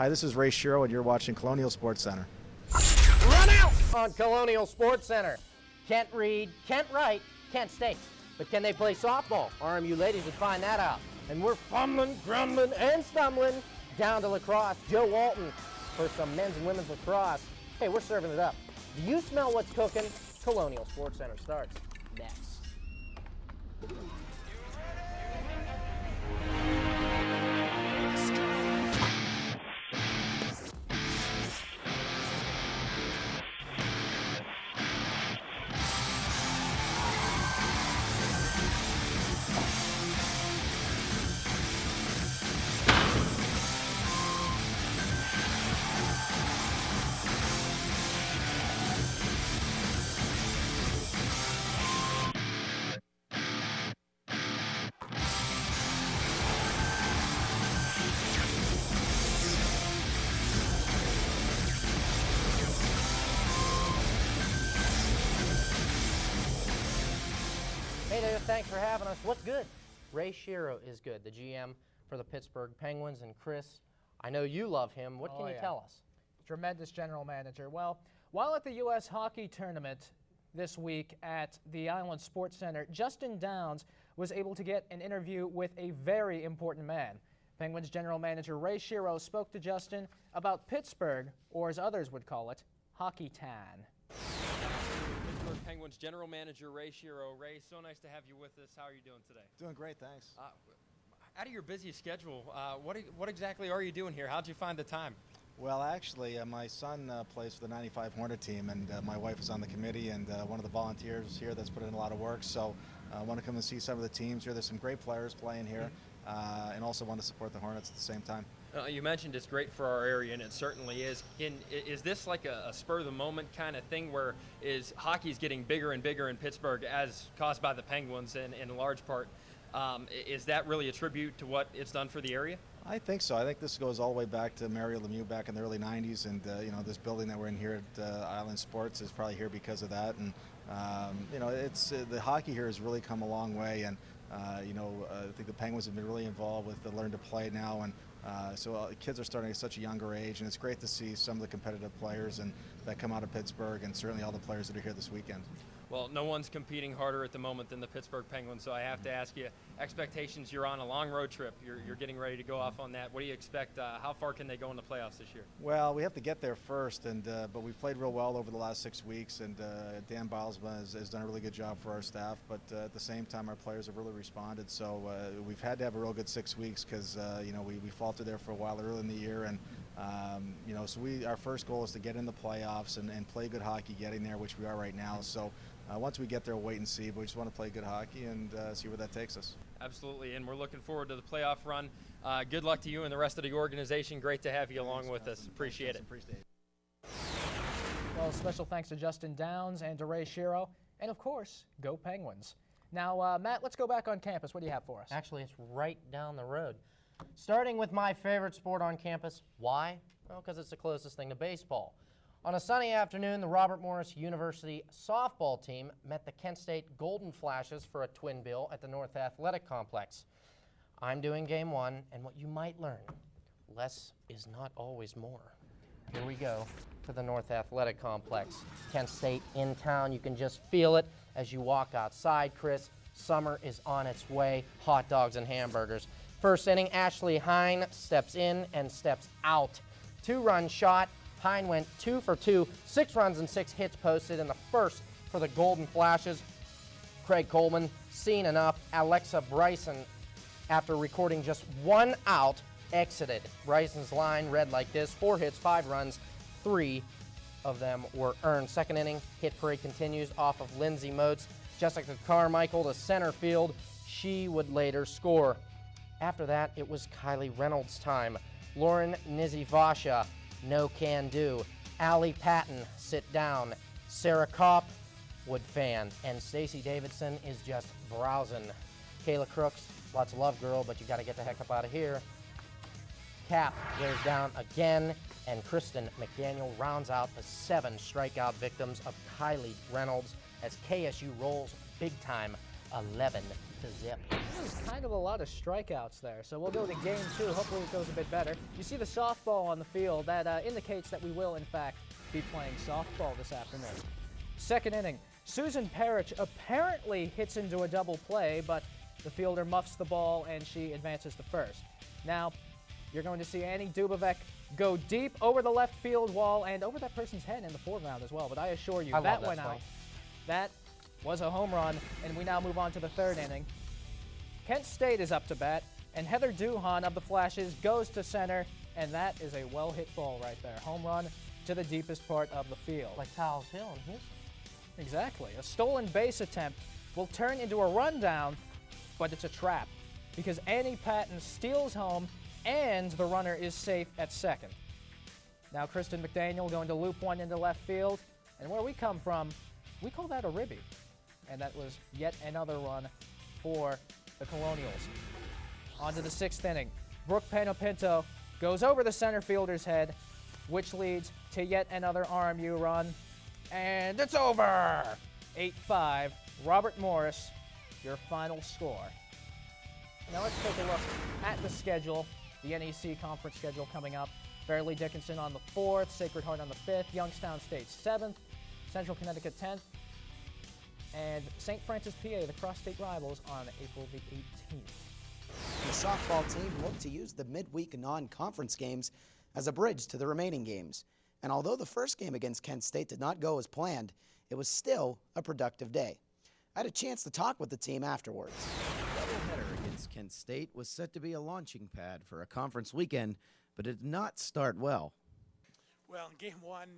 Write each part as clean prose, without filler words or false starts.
Hi, this is Ray Shiro, and you're watching Colonial Sports Center. Run out on Colonial Sports Center. Can't read, can't write, can't state. But can they play softball? RMU ladies would find that out. And we're fumbling, grumbling, and stumbling down to lacrosse. Joe Walton for some men's and women's lacrosse. Hey, we're serving it up. Do you smell what's cooking? Colonial Sports Center starts next. Hey there, thanks for having us. What's good? Ray Shiro is good, the GM for the Pittsburgh Penguins. And Chris, I know you love him. What can you tell us? Tremendous general manager. Well, while at the U.S. Hockey Tournament this week at the Island Sports Center, Justin Downs was able to get an interview with a very important man. Penguins general manager Ray Shiro spoke to Justin about Pittsburgh, or as others would call it, Hockey Tan. Pittsburgh Penguins general manager Ray Shiro. Ray, so nice to have you with us. How are you doing today? Doing great, thanks. Out of your busy schedule, what exactly are you doing here? How'd you find the time? Well, actually, my son plays for the 95 Hornet team, and my wife is on the committee, and one of the volunteers here that's put in a lot of work. So I want to come and see some of the teams here. There's some great players playing here, and also want to support the Hornets at the same time. You mentioned it's great for our area, and it certainly is. Is this like a spur-of-the-moment kind of thing where hockey's getting bigger and bigger in Pittsburgh as caused by the Penguins in large part? Is that really a tribute to what it's done for the area? I think so. I think this goes all the way back to Mario Lemieux back in the early 90s, and this building that we're in here at Island Sports is probably here because of that. And it's the hockey here has really come a long way, and I think the Penguins have been really involved with the Learn to Play now, and so kids are starting at such a younger age, and it's great to see some of the competitive players that come out of Pittsburgh, and certainly all the players that are here this weekend. Well, no one's competing harder at the moment than the Pittsburgh Penguins, so I have to ask you, expectations, you're on a long road trip. You're getting ready to go off on that. What do you expect? How far can they go in the playoffs this year? Well, we have to get there first, but we've played real well over the last 6 weeks, and Dan Bilesma has done a really good job for our staff, but at the same time, our players have really responded. So we've had to have a real good 6 weeks because, we faltered there for a while early in the year, and so our first goal is to get in the playoffs and play good hockey getting there, which we are right now. So once we get there, we'll wait and see, but we just want to play good hockey and see where that takes us. Absolutely, and we're looking forward to the playoff run. Good luck to you and the rest of the organization. Great to have you along with us. Appreciate it. Well, special thanks to Justin Downs and to Ray Shiro, and of course, go Penguins. Now, Matt, let's go back on campus. What do you have for us? Actually, it's right down the road. Starting with my favorite sport on campus. Why? Well, because it's the closest thing to baseball. On a sunny afternoon, the Robert Morris University softball team met the Kent State Golden Flashes for a twin bill at the North Athletic Complex. I'm doing game one, and what you might learn, less is not always more. Here we go to the North Athletic Complex. Kent State in town. You can just feel it as you walk outside, Chris. Summer is on its way. Hot dogs and hamburgers. First inning, Ashley Hine steps in and steps out. 2-run shot. Hine went 2 for 2, 6 runs and 6 hits posted in the first for the Golden Flashes. Craig Coleman, seen enough. Alexa Bryson, after recording just 1 out, exited. Bryson's line read like this: 4 hits, 5 runs, 3 of them were earned. Second inning, hit parade continues off of Lindsay Moats. Jessica Carmichael to center field. She would later score. After that, it was Kylie Reynolds' time. Lauren Nizivasha, no can do. Allie Patton, sit down. Sarah Kopp, would fan. And Stacy Davidson is just browsing. Kayla Crooks, lots of love, girl, but you got to get the heck up out of here. Cap goes down again, and Kristen McDaniel rounds out the 7 strikeout victims of Kylie Reynolds as KSU rolls big time 11-0. There's kind of a lot of strikeouts there, so we'll go to game 2. Hopefully it goes a bit better. You see the softball on the field. That indicates that we will, in fact, be playing softball this afternoon. Second inning, Susan Parrish apparently hits into a double play, but the fielder muffs the ball and she advances to first. Now, you're going to see Annie Dubovec go deep over the left field wall and over that person's head in the foreground as well, but I assure you, that went out. That was a home run, and we now move on to the third inning. Kent State is up to bat, and Heather Duhan of the Flashes goes to center, and that is a well-hit ball right there. Home run to the deepest part of the field. Like Tiles Hill in Houston. Exactly. A stolen base attempt will turn into a rundown, but it's a trap because Annie Patton steals home and the runner is safe at second. Now Kristen McDaniel going to loop one into left field, and where we come from, we call that a ribby. And that was yet another run for the Colonials. On to the sixth inning. Brooke Panopinto goes over the center fielder's head, which leads to yet another RMU run. And it's over! 8-5, Robert Morris, your final score. Now let's take a look at the schedule, the NEC conference schedule coming up. Fairleigh Dickinson on the 4th, Sacred Heart on the 5th, Youngstown State 7th, Central Connecticut 10th, and St. Francis, PA, the cross-state rivals, on April the 18th. The softball team looked to use the midweek non-conference games as a bridge to the remaining games. And although the first game against Kent State did not go as planned, it was still a productive day. I had a chance to talk with the team afterwards. The doubleheader against Kent State was set to be a launching pad for a conference weekend, but it did not start well. Well, in game one,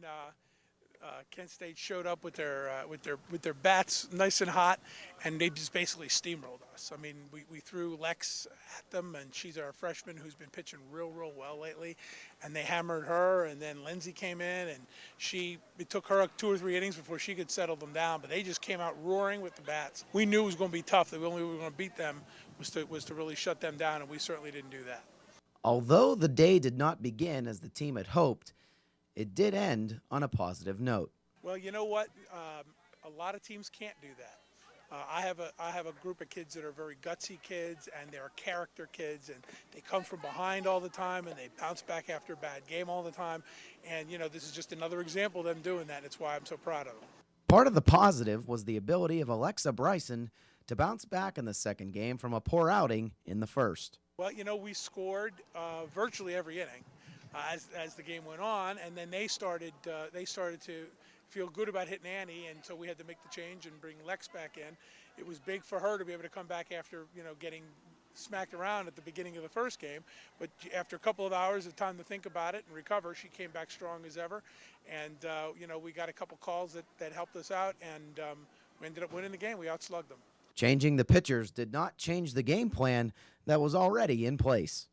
Kent State showed up with their bats nice and hot, and they just basically steamrolled us. I mean, we threw Lex at them, and she's our freshman who's been pitching real well lately, and they hammered her, and then Lindsay came in, and it took her 2 or 3 innings before she could settle them down, but they just came out roaring with the bats. We knew it was going to be tough. The only way we were going to beat them was to really shut them down, and we certainly didn't do that. Although the day did not begin as the team had hoped, it did end on a positive note. Well, you know what? A lot of teams can't do that. I have a group of kids that are very gutsy kids, and they're character kids, and they come from behind all the time, and they bounce back after a bad game all the time. And, you know, this is just another example of them doing that. It's why I'm so proud of them. Part of the positive was the ability of Alexa Bryson to bounce back in the second game from a poor outing in the first. Well, you know, we scored virtually every inning as the game went on, and then they started to feel good about hitting Annie, and so we had to make the change and bring Lex back in. It was big for her to be able to come back after, you know, getting smacked around at the beginning of the first game, but after a couple of hours of time to think about it and recover, she came back strong as ever, and you know, we got a couple calls that helped us out, and we ended up winning the game. We outslugged them. Changing the pitchers did not change the game plan that was already in place.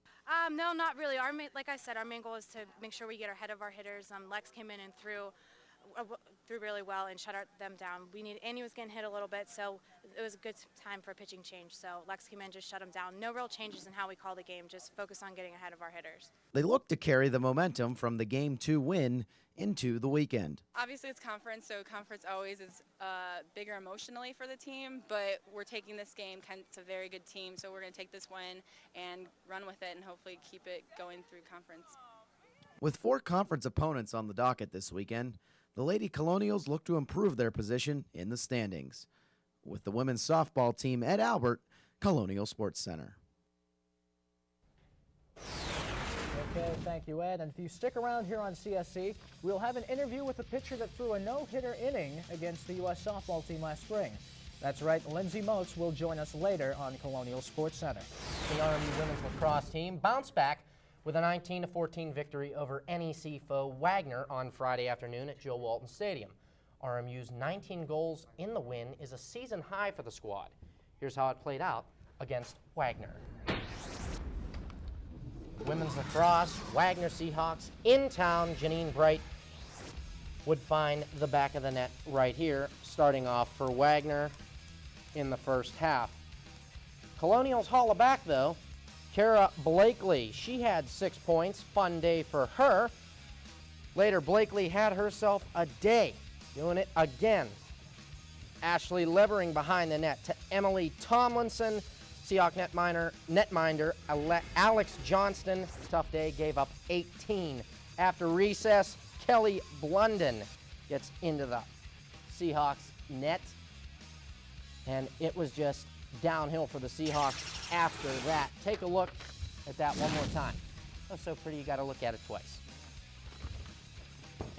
No, not really. Like I said, our main goal is to make sure we get ahead of our hitters. Lex came in and threw really well and shut them down. Annie was getting hit a little bit, so it was a good time for a pitching change. So Lex came in, just shut him down. No real changes in how we call the game, just focus on getting ahead of our hitters. They looked to carry the momentum from the Game 2 win into the weekend. Obviously it's conference, so conference always is bigger emotionally for the team, but we're taking this game. Kent's a very good team, so we're going to take this win and run with it and hopefully keep it going through conference. With 4 conference opponents on the docket this weekend, the Lady Colonials look to improve their position in the standings. With the women's softball team at Albert, Colonial Sports Center. Okay, thank you, Ed. And if you stick around here on CSC, we'll have an interview with a pitcher that threw a no-hitter inning against the U.S. softball team last spring. That's right, Lindsay Moats will join us later on Colonial Sports Center. The RMU women's lacrosse team bounced back with a 19-14 victory over NEC foe Wagner on Friday afternoon at Joe Walton Stadium. RMU's 19 goals in the win is a season high for the squad. Here's how it played out against Wagner. Women's lacrosse, Wagner Seahawks in town. Janine Bright would find the back of the net right here, starting off for Wagner in the first half. Colonials haul it back, though. Kara Blakely, she had 6 points. Fun day for her. Later, Blakely had herself a day, doing it again. Ashley Levering behind the net to Emily Tomlinson. Seahawk netminder Alex Johnston, tough day, gave up 18. After recess, Kelly Blunden gets into the Seahawks net, and it was just downhill for the Seahawks after that. Take a look at that one more time. Oh, so pretty, you got to look at it twice.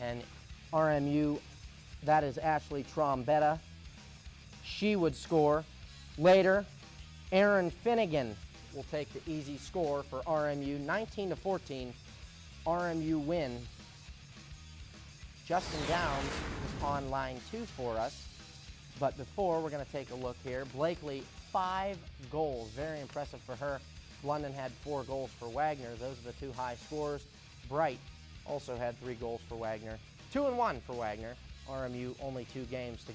And RMU, that is Ashley Trombetta. She would score. Later, Aaron Finnegan will take the easy score for RMU. 19-14, RMU win. Justin Downs is on line 2 for us. But before, we're going to take a look here. Blakely, 5 goals. Very impressive for her. London had 4 goals for Wagner. Those are the 2 high scores. Bright also had 3 goals for Wagner. 2-1 for Wagner. RMU only 2 games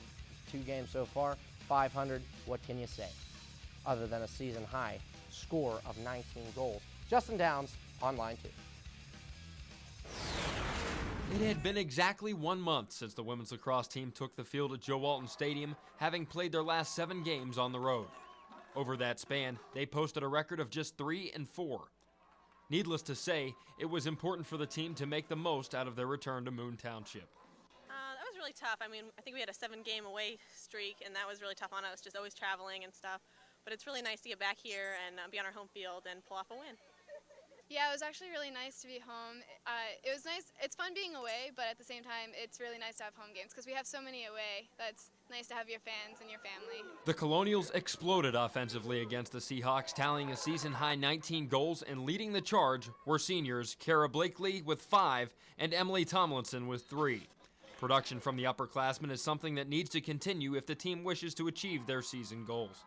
so far. 500. What can you say? Other than a season high score of 19 goals. Justin Downs on line 2. It had been exactly 1 month since the women's lacrosse team took the field at Joe Walton Stadium, having played their last 7 games on the road. Over that span, they posted a record of just 3-4. Needless to say, it was important for the team to make the most out of their return to Moon Township. That was really tough. I mean, I think we had a 7-game away streak, and that was really tough on us, just always traveling and stuff. But it's really nice to get back here and be on our home field and pull off a win. Yeah, it was actually really nice to be home. It was nice. It's fun being away, but at the same time, it's really nice to have home games because we have so many away. That's nice to have your fans and your family. The Colonials exploded offensively against the Seahawks, tallying a season-high 19 goals, and leading the charge were seniors Kara Blakely with 5 and Emily Tomlinson with 3. Production from the upperclassmen is something that needs to continue if the team wishes to achieve their season goals.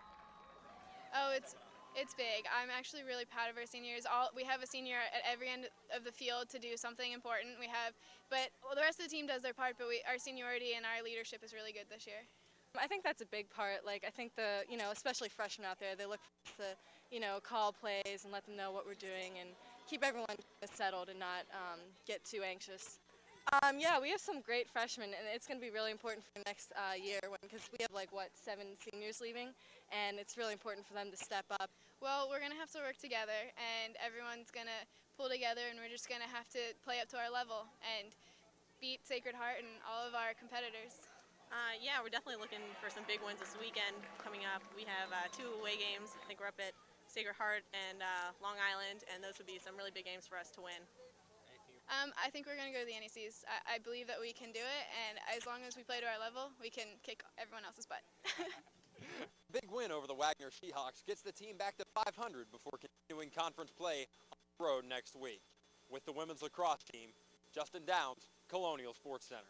Oh, it's big. I'm actually really proud of our seniors. We have a senior at every end of the field to do something important. But the rest of the team does their part, but our seniority and our leadership is really good this year. I think that's a big part. Like, I think especially freshmen out there, they look to, call plays and let them know what we're doing and keep everyone settled and not get too anxious. Yeah, we have some great freshmen, and it's going to be really important for the next year because we have 7 seniors leaving, and it's really important for them to step up. Well, we're going to have to work together, and everyone's going to pull together, and we're just going to have to play up to our level and beat Sacred Heart and all of our competitors. Yeah, we're definitely looking for some big wins this weekend coming up. We have 2 away games. I think we're up at Sacred Heart and Long Island, and those would be some really big games for us to win. I think we're going to go to the NECs. I believe that we can do it, and as long as we play to our level, we can kick everyone else's butt. Big win over the Wagner Seahawks gets the team back to 500 before continuing conference play on the road next week. With the women's lacrosse team, Justin Downs, Colonial Sports Center.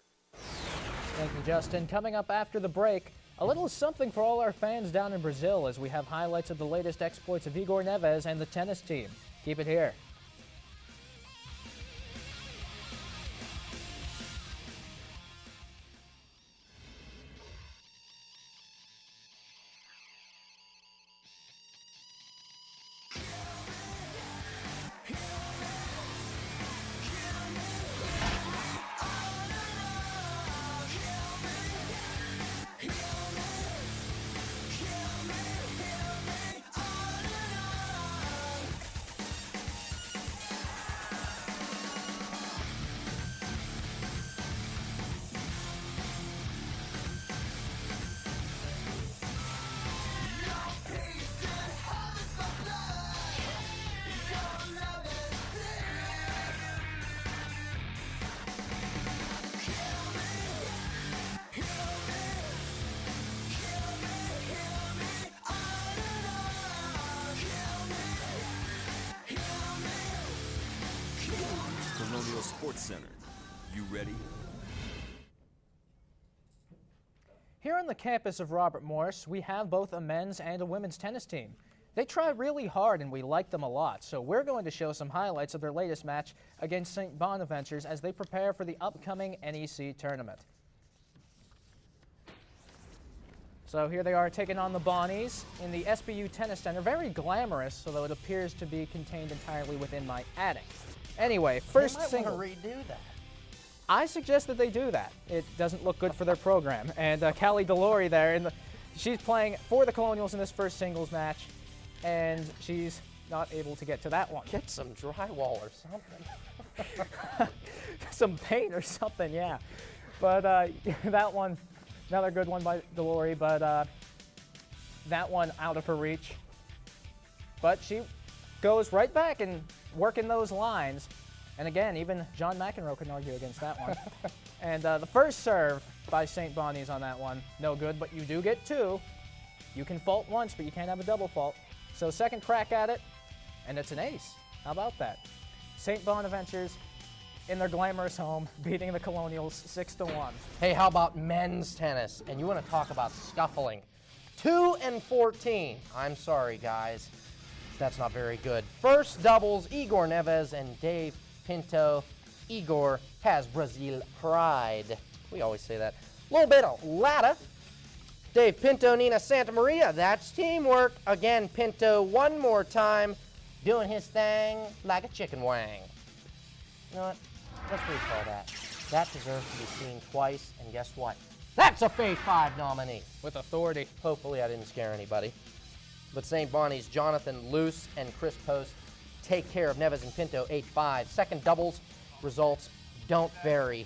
Thank you, Justin. Coming up after the break, a little something for all our fans down in Brazil as we have highlights of the latest exploits of Igor Neves and the tennis team. Keep it here. Colonial Sports Center. You ready? Here on the campus of Robert Morris, we have both a men's and a women's tennis team. They try really hard and we like them a lot, so we're going to show some highlights of their latest match against St. Bonaventures as they prepare for the upcoming NEC tournament. So here they are taking on the Bonnies in the SBU Tennis Center. Very glamorous, although it appears to be contained entirely within my attic. Anyway, first single. They might want to redo that. I suggest that they do that. It doesn't look good for their program. And Callie Delory there, she's playing for the Colonials in this first singles match. and she's not able to get to that one. Get some drywall or something. Some paint or something, yeah. But that one, another good one by Delory, but that one out of her reach. But she goes right back and working those lines. And again, even John McEnroe couldn't argue against that one. And the first serve by St. Bonnie's on that one, no good, but you do get two. You can fault once, but you can't have a double fault. So second crack at it, and it's an ace. How about that? St. Bonaventure's in their glamorous home, beating the Colonials 6-1. Hey, how about men's tennis? And you want to talk about scuffling. 2-14. I'm sorry, guys. That's not very good. First doubles, Igor Neves and Dave Pinto. Igor has Brazil pride. We always say that. A little bit of ladder. Dave Pinto, Nina Santa Maria. That's teamwork. Again, Pinto one more time, doing his thing like a chicken wang. You know what? Let's recall that. That deserves to be seen twice, and guess what? That's a Fave 5 nominee. With authority. Hopefully I didn't scare anybody. But St. Bonnie's Jonathan Luce and Chris Post take care of Neves and Pinto 8-5. Second doubles results don't vary.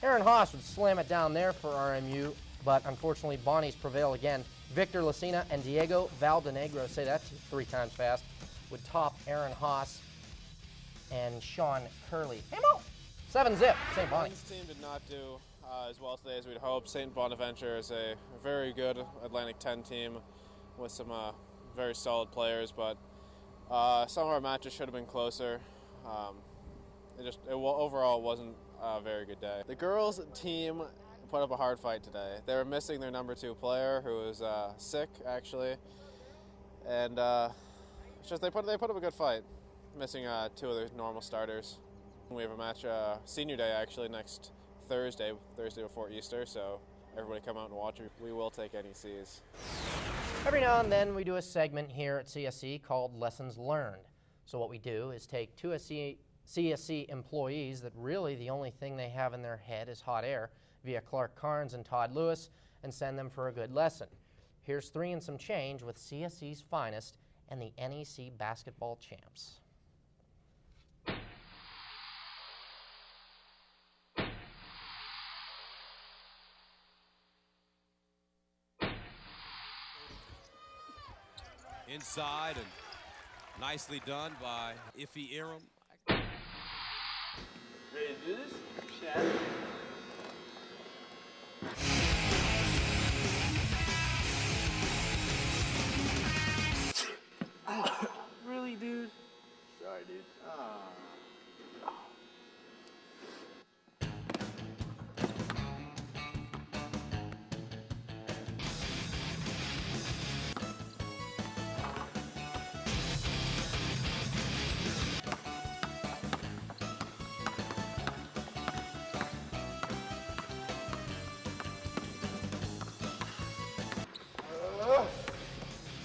Aaron Haas would slam it down there for RMU, but unfortunately Bonnie's prevail again. Victor Lucina and Diego Valdenegro, say that 3 times fast, would top Aaron Haas and Sean Curley. Hey, Mo! 7-zip, St. Bonnie. This team did not do as well today as we'd hoped. St. Bonaventure is a very good Atlantic 10 team with some very solid players, but some of our matches should have been closer. Overall wasn't a very good day. The girls team put up a hard fight today. They were missing their number 2 player, who was sick actually, and it's just they put up a good fight, missing 2 of their normal starters. We have a match senior day actually next Thursday before Easter, so everybody come out and watch it. We will take NECs. Every now and then we do a segment here at CSC called Lessons Learned. So what we do is take 2 CSC employees that really the only thing they have in their head is hot air via Clark Carnes and Todd Lewis and send them for a good lesson. Here's 3 and some change with CSC's finest and the NEC basketball champs. Inside and nicely done by Iffy Iram. Ready to do this? Shad. Really, dude? Sorry, dude.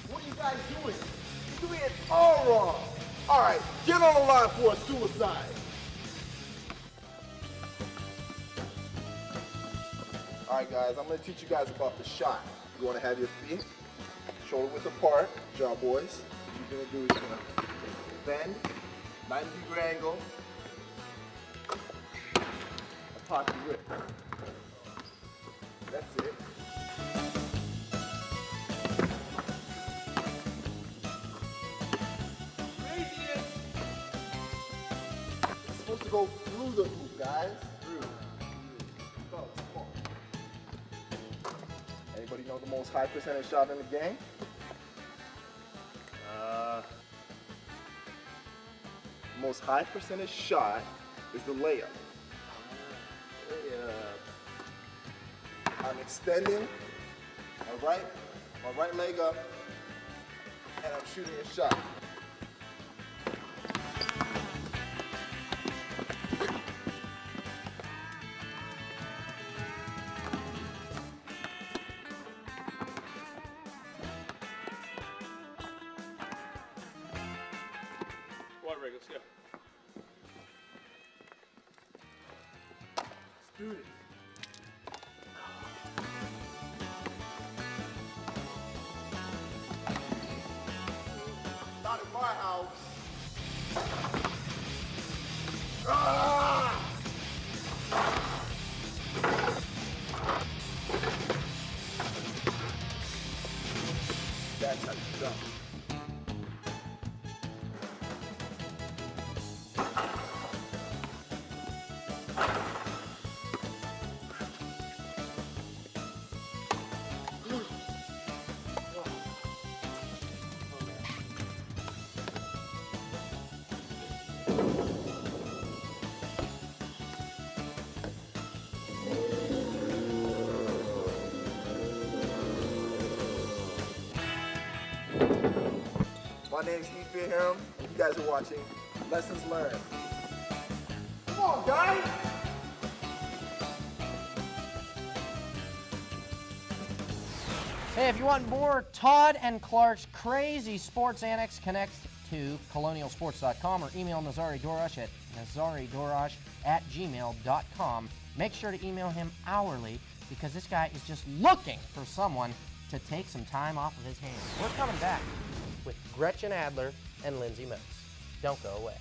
What are you guys doing? You're doing it all wrong. All right, get on the line for a suicide. All right, guys, I'm going to teach you guys about the shot. You want to have your feet shoulder width apart, jaw boys. What you're going to do is you're going to bend, 90-degree angle, and pop your grip. That's it. It's supposed to go through the hoop, guys. Through. Fellas, come on. Anybody know the most high percentage shot in the game? The most high percentage shot is the layup. I'm extending my right leg up, and I'm shooting a shot. Water break, let's go. Let's do this. house. Ah! That's how you jump. My name's Ethan Hiram, and you guys are watching Lessons Learned. Come on, guys! Hey, if you want more Todd and Clark's crazy sports annex, connect to colonialsports.com or email Nazari Dorash at nazaridorash@gmail.com. Make sure to email him hourly because this guy is just looking for someone to take some time off of his hands. We're coming back with Gretchen Adler and Lindsay Moats. Don't go away.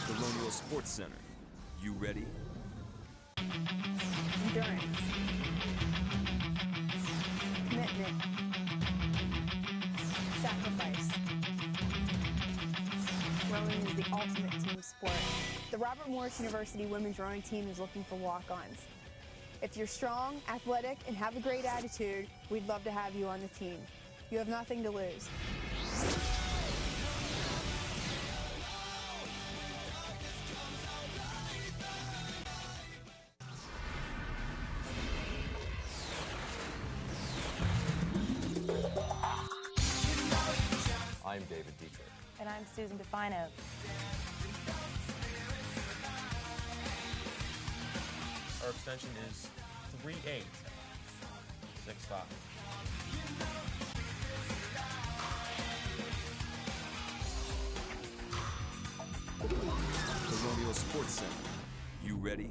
Colonial Sports Center. You ready? Endurance. Commitment. Sacrifice. Rowing is the ultimate team sport. The Robert Morris University women's rowing team is looking for walk-ons. If you're strong, athletic, and have a great attitude, we'd love to have you on the team. You have nothing to lose. I'm David Dietrich. And I'm Susan Defino. Our extension is 3865. Colonial Sports Center. You ready?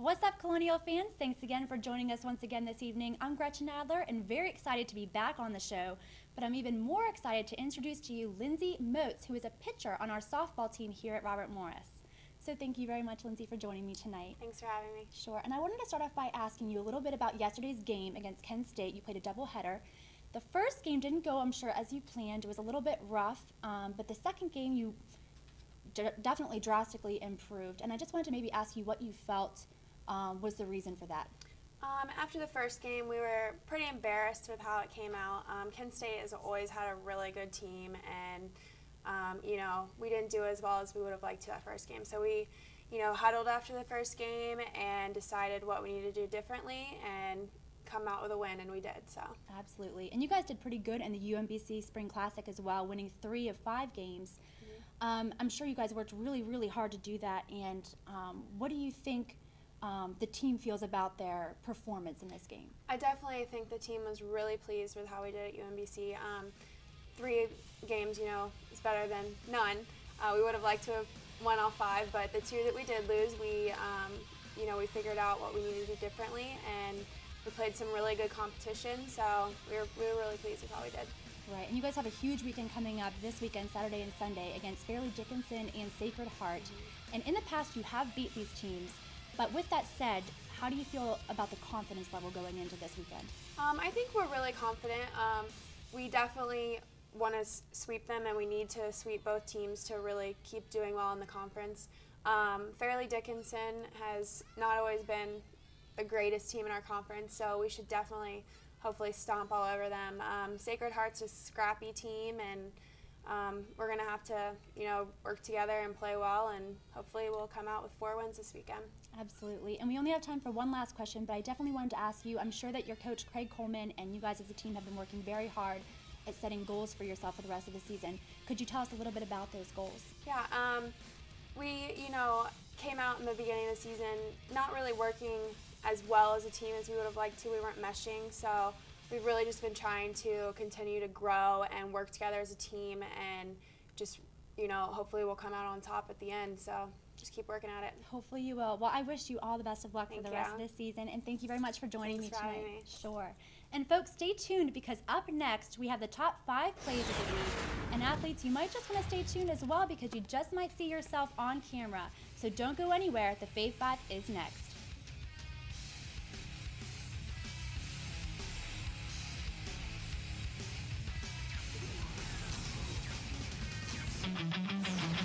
What's up, Colonial fans? Thanks again for joining us once again this evening. I'm Gretchen Adler and very excited to be back on the show, but I'm even more excited to introduce to you Lindsay Moats, who is a pitcher on our softball team here at Robert Morris. So thank you very much, Lindsay, for joining me tonight. Thanks for having me. Sure, and I wanted to start off by asking you a little bit about yesterday's game against Kent State. You played a doubleheader. The first game didn't go, I'm sure, as you planned. It was a little bit rough, but the second game you definitely drastically improved, and I just wanted to maybe ask you what you felt was the reason for that. After the first game, we were pretty embarrassed with how it came out. Kent State has always had a really good team, and you know, we didn't do as well as we would have liked to that first game. So we, you know, huddled after the first game and decided what we needed to do differently and come out with a win, and we did. So absolutely, and you guys did pretty good in the UMBC Spring Classic as well, winning 3 of 5 games. Mm-hmm. I'm sure you guys worked really, really hard to do that. And what do you think the team feels about their performance in this game? I definitely think the team was really pleased with how we did at UMBC. 3 games, you know, is better than none. We would have liked to have won all 5, but the 2 that we did lose, we, you know, we figured out what we needed to do differently, and we played some really good competition. So we were really pleased with how we did. Right, and you guys have a huge weekend coming up this weekend, Saturday and Sunday, against Fairleigh Dickinson and Sacred Heart. And in the past, you have beat these teams. But with that said, how do you feel about the confidence level going into this weekend? I think we're really confident. We definitely want to sweep them, and we need to sweep both teams to really keep doing well in the conference. Fairleigh Dickinson has not always been the greatest team in our conference, so we should definitely, hopefully, stomp all over them. Sacred Heart's a scrappy team, and we're going to have to, work together and play well, and hopefully we'll come out with 4 wins this weekend. Absolutely. And we only have time for one last question, but I definitely wanted to ask you, I'm sure that your coach, Craig Coleman, and you guys as a team have been working very hard at setting goals for yourself for the rest of the season. Could you tell us a little bit about those goals? Yeah, we, came out in the beginning of the season not really working as well as a team as we would have liked to. We weren't meshing, so we've really just been trying to continue to grow and work together as a team, and just, hopefully we'll come out on top at the end. So just keep working at it. Hopefully you will. Well, I wish you all the best of luck for the rest of you. this season, and thank you very much for joining Thanks me for having tonight. me. Sure. And folks, stay tuned, because up next we have the top 5 plays of the week. And athletes, you might just want to stay tuned as well, because you just might see yourself on camera. So don't go anywhere. The Fave 5 is next.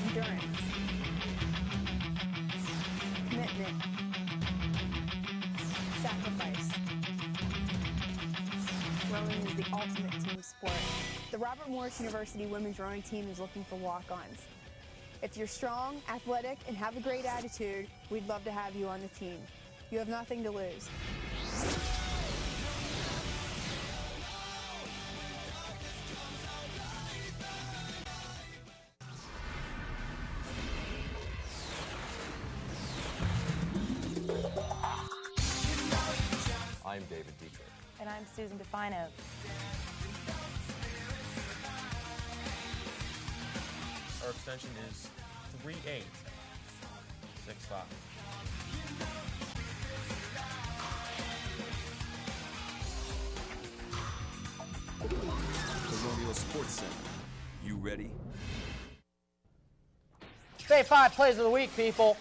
Endurance. Commitment. Sacrifice. Rowing is the ultimate team sport. The Robert Morris University women's rowing team is looking for walk-ons. If you're strong, athletic, and have a great attitude, we'd love to have you on the team. You have nothing to lose. I'm David Dietrich. And I'm Susan Defino. Our extension is 3865. Colonial Sports Center. You ready? Fave 5 plays of the week, people.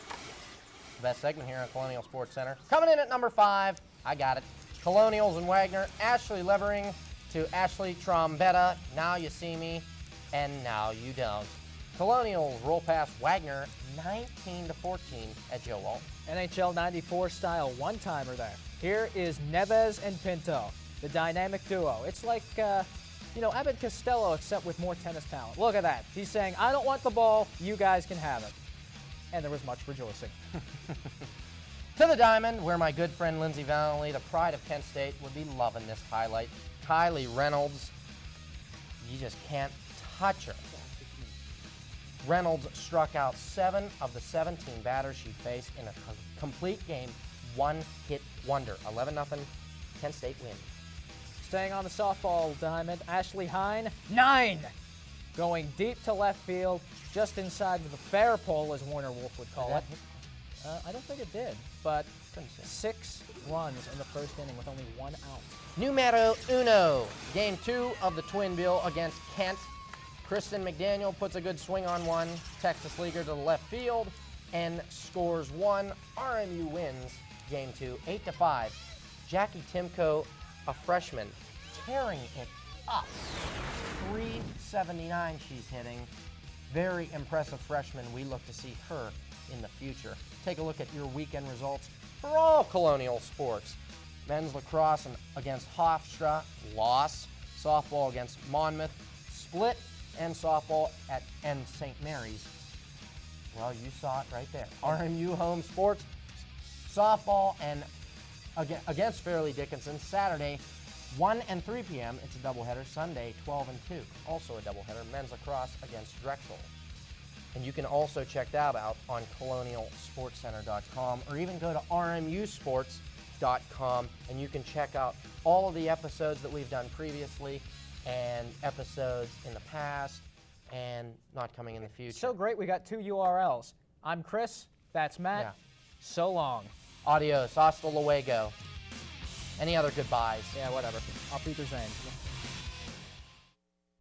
Best segment here on Colonial Sports Center. Coming in at number 5, I got it. Colonials and Wagner. Ashley Levering to Ashley Trombetta. Now you see me, and now you don't. Colonials roll past Wagner 19-14 at Joe Walt. NHL 94 style one-timer there. Here is Neves and Pinto, the dynamic duo. It's like, Abbott Costello, except with more tennis talent. Look at that. He's saying, I don't want the ball, you guys can have it. And there was much rejoicing. To the diamond, where my good friend Lindsey Valley, the pride of Kent State, would be loving this highlight. Kylie Reynolds, you just can't touch her. Reynolds struck out 7 of the 17 batters she faced in a complete game, one-hit wonder. 11-0, Kent State win. Staying on the softball diamond, Ashley Hine, 9! Going deep to left field, just inside of the fair pole, as Warner Wolf would call it. I don't think it did, but 6 runs in the first inning with only 1 out. Numero uno, game 2 of the Twin Bill against Kent. Kristen McDaniel puts a good swing on one. Texas Leaguer to the left field and scores 1. RMU wins game 2, 8-5. Jackie Timko, a freshman, tearing it up. 379 she's hitting. Very impressive freshman. We look to see her in the future. Take a look at your weekend results for all Colonial sports. Men's lacrosse against Hofstra, loss. Softball against Monmouth, split. And softball and St. Mary's. Well, you saw it right there. RMU home sports, softball and against Fairleigh Dickinson Saturday, 1 and 3 p.m. It's a doubleheader. Sunday, 12 and 2, also a doubleheader. Men's lacrosse against Drexel. And you can also check that out on colonialsportscenter.com, or even go to rmusports.com, and you can check out all of the episodes that we've done previously, and episodes in the past, and not coming in the future. So great, we got 2 URLs. I'm Chris, that's Matt. Yeah. So long. Adios, hasta luego. Any other goodbyes? Yeah, whatever. Auf Wiedersehen.